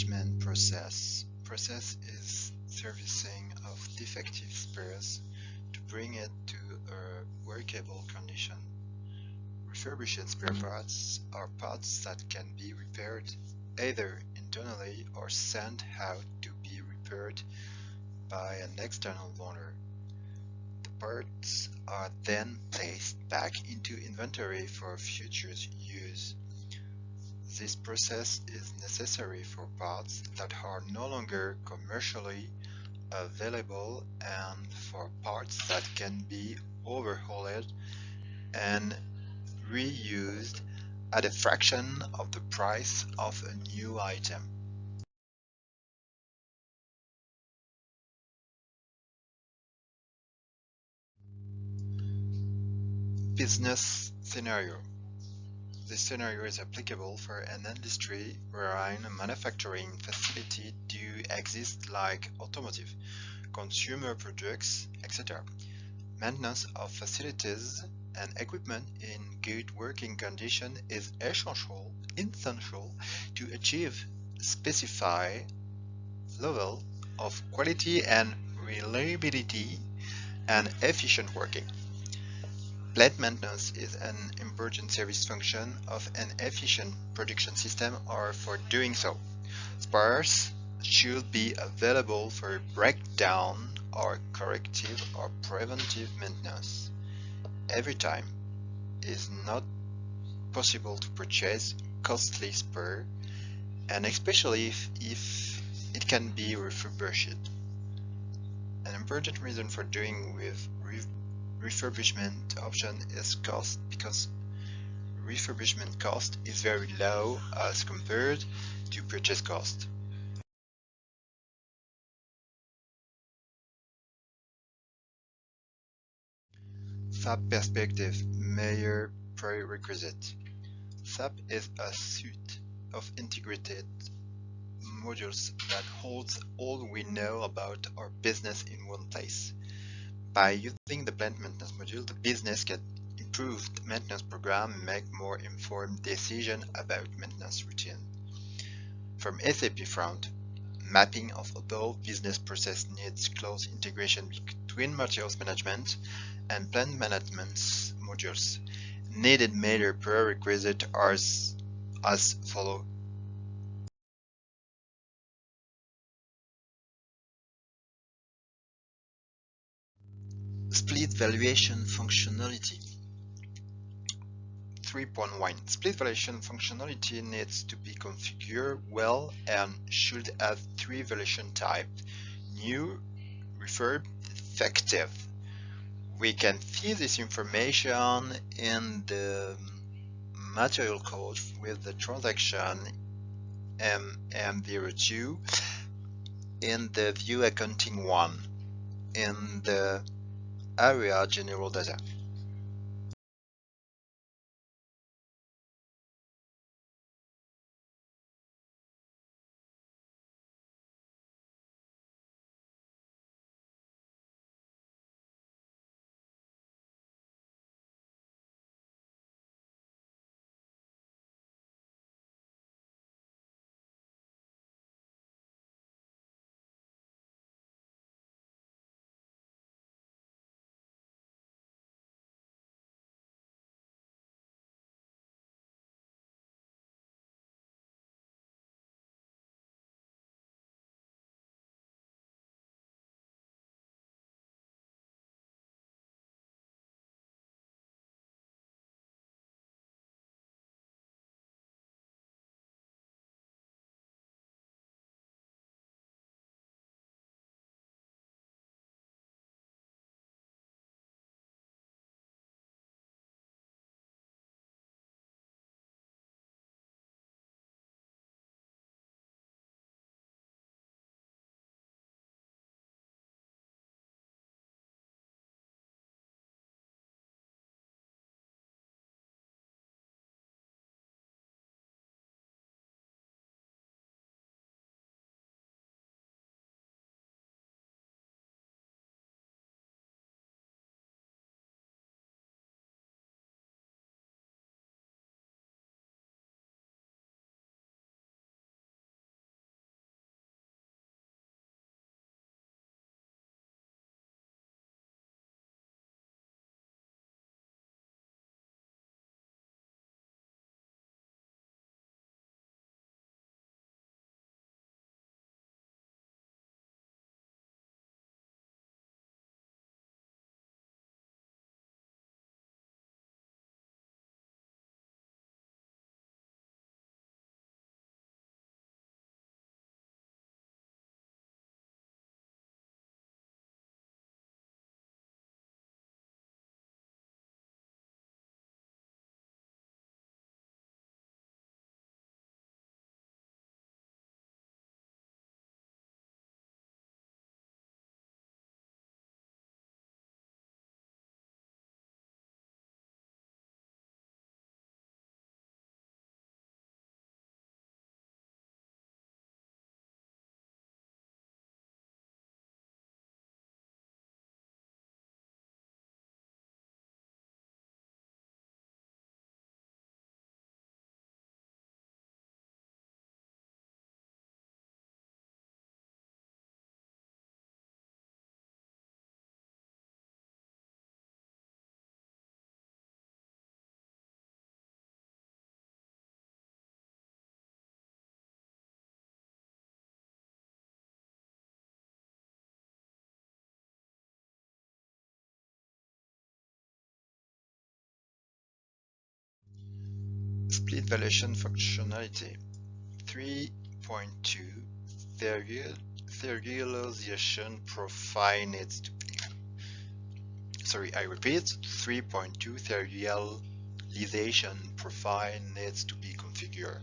refurbishment process. Process is servicing of defective spares to bring it to a workable condition. Refurbished spare parts are parts that can be repaired either internally or sent out to be repaired by an external owner. The parts are then placed back into inventory for future use. This process is necessary for parts that are no longer commercially available and for parts that can be overhauled and reused at a fraction of the price of a new item. Business scenario. This scenario is applicable for an industry wherein a manufacturing facility do exist like automotive, consumer products, etc. Maintenance of facilities and equipment in good working condition is essential to achieve specified level of quality and reliability and efficient working. Plant maintenance is an important service function of an efficient production system, or for doing so, spares should be available for breakdown or corrective or preventive maintenance. Every time is not possible to purchase costly spare, and especially if it can be refurbished. An important reason for doing with refurbishment option is cost, because refurbishment cost is very low as compared to purchase cost. SAP perspective, major prerequisite. SAP is a suite of integrated modules that holds all we know about our business in one place. By using the plant maintenance module, the business can improve the maintenance program and make more informed decisions about maintenance routine. From SAP front, mapping of above business process needs close integration between materials management and plant management modules. Needed major prerequisites are as follows. Split valuation functionality. 3.1. Split valuation functionality needs to be configured well and should have three valuation types: new, refurb, effective. We can see this information in the material code with the transaction MM02 in the view accounting 1 in the area general data. Split valuation functionality 3.2 serialization profile needs to be, I repeat, 3.2 serialization profile needs to be configured.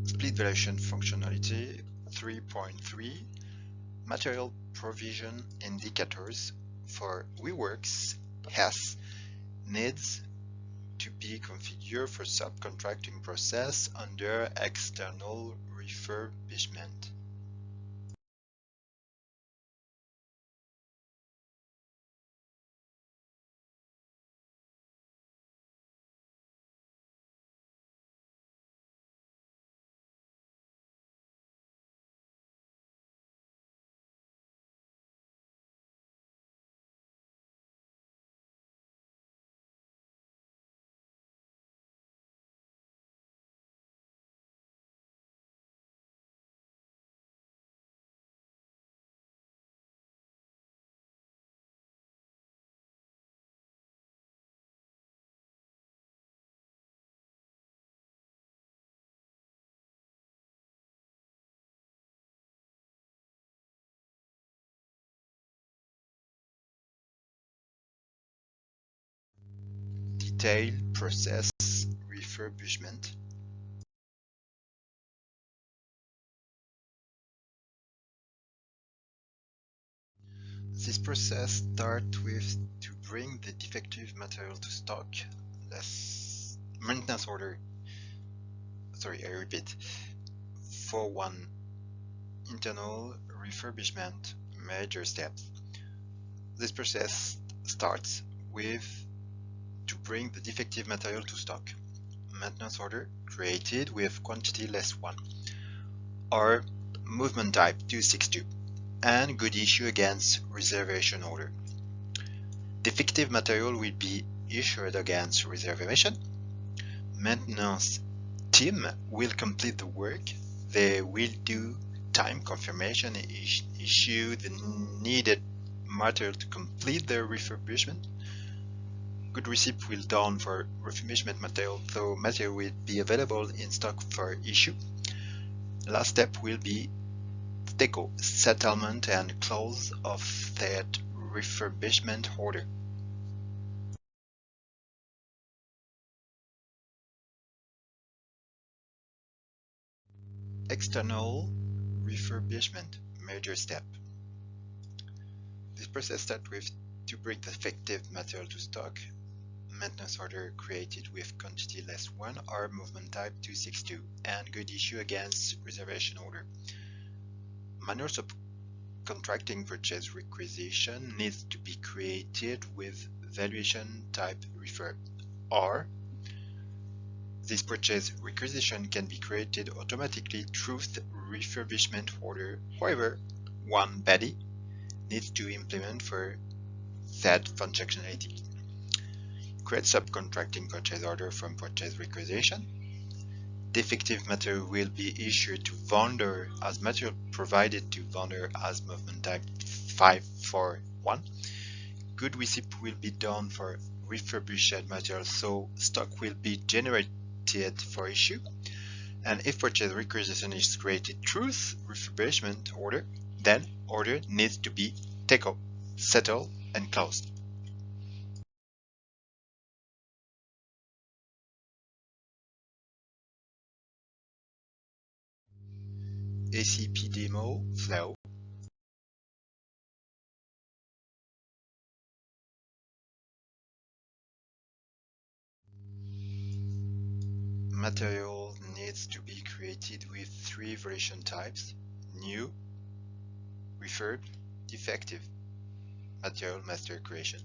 Split valuation functionality 3.3 material provision indicators for WeWorks has needs to be configured for subcontracting process under external refurbishment. Detailed process refurbishment. This process starts with to bring the defective material to stock. Maintenance order. I repeat. For one internal refurbishment major steps. This process starts with to bring the defective material to stock. Maintenance order created with quantity less 1 or movement type 262 and good issue against reservation order. Defective material will be issued against reservation. Maintenance team will complete the work. They will do time confirmation, issue the needed material to complete the refurbishment. Good receipt will done for refurbishment material, so material will be available in stock for issue. Last step will be TECO, settlement and close of that refurbishment order. External refurbishment major step. This process starts with to bring the defective material to stock. Maintenance order created with quantity less 1 or movement type 262 and good issue against reservation order. Manual subcontracting purchase requisition needs to be created with valuation type refurb, or this purchase requisition can be created automatically through the refurbishment order. However, one body needs to implement for that functionality. Create subcontracting purchase order from purchase requisition. Defective material will be issued to vendor as material provided to vendor as movement type 541. Good receipt will be done for refurbished material, so stock will be generated for issue. And if purchase requisition is created through refurbishment order, then order needs to be taken, settled, and closed. SAP demo flow. Material needs to be created with three version types: new, refurb, defective. Material master creation.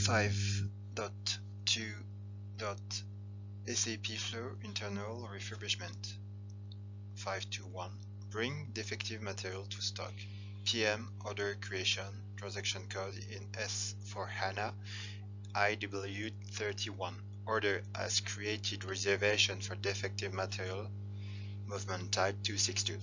Five dot two dot SAP flow internal refurbishment. 5.2.1 Bring defective material to stock. PM order creation transaction code in S4HANA IW31. Order as created reservation for defective material movement type 262.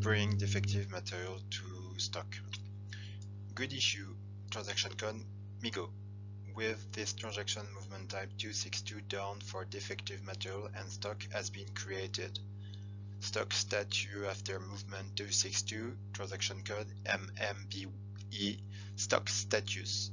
bring defective material to stock. Good issue, transaction code MIGO. With this transaction movement type 262 down for defective material and stock has been created. Stock statute after movement 262, transaction code MMBE, stock status.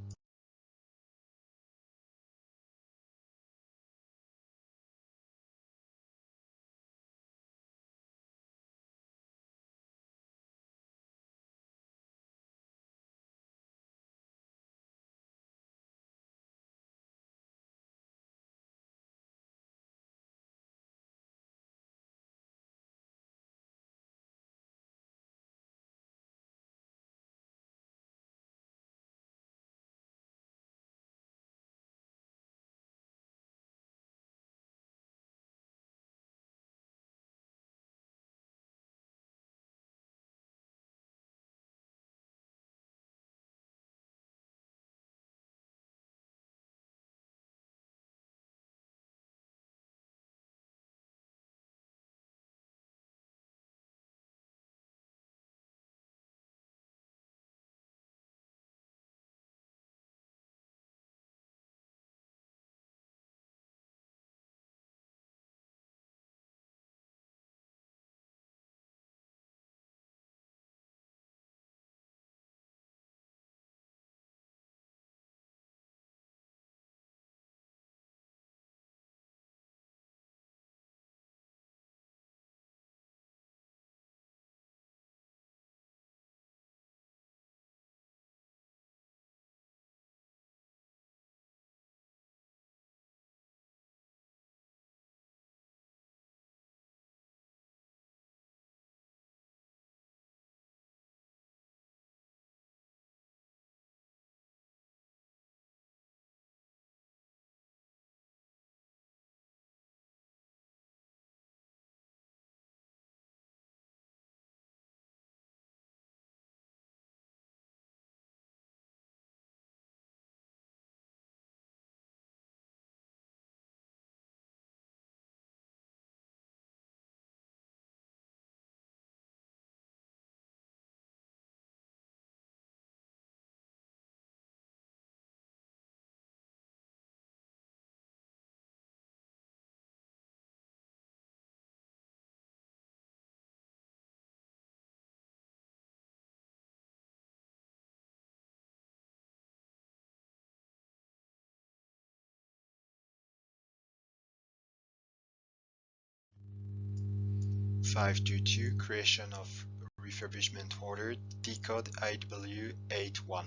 (522) Creation of refurbishment order T-code IW81.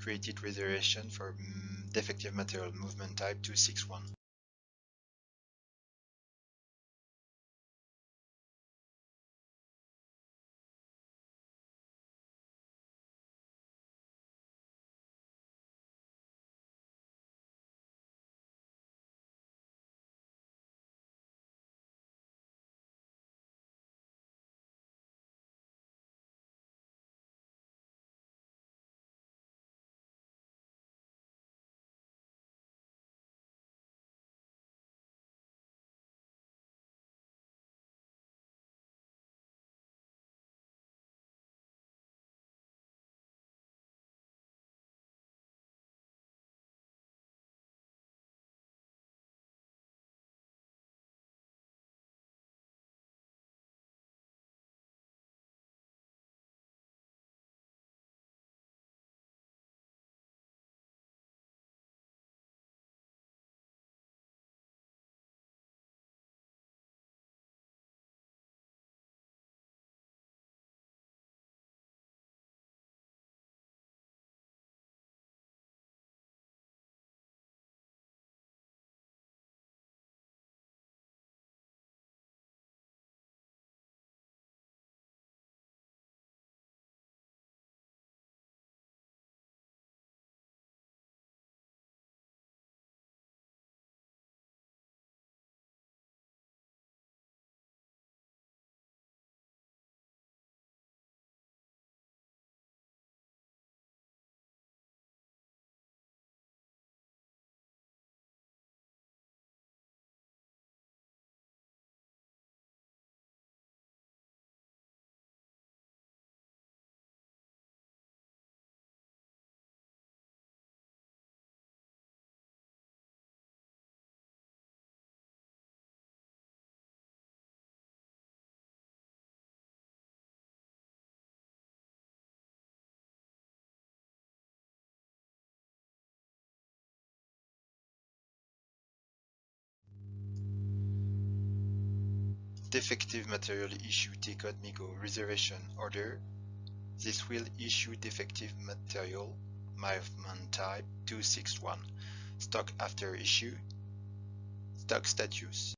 Created reservation for defective material movement type 261. defective material issue T-code MIGO reservation order. This will issue defective material movement type 261. Stock after issue. Stock status.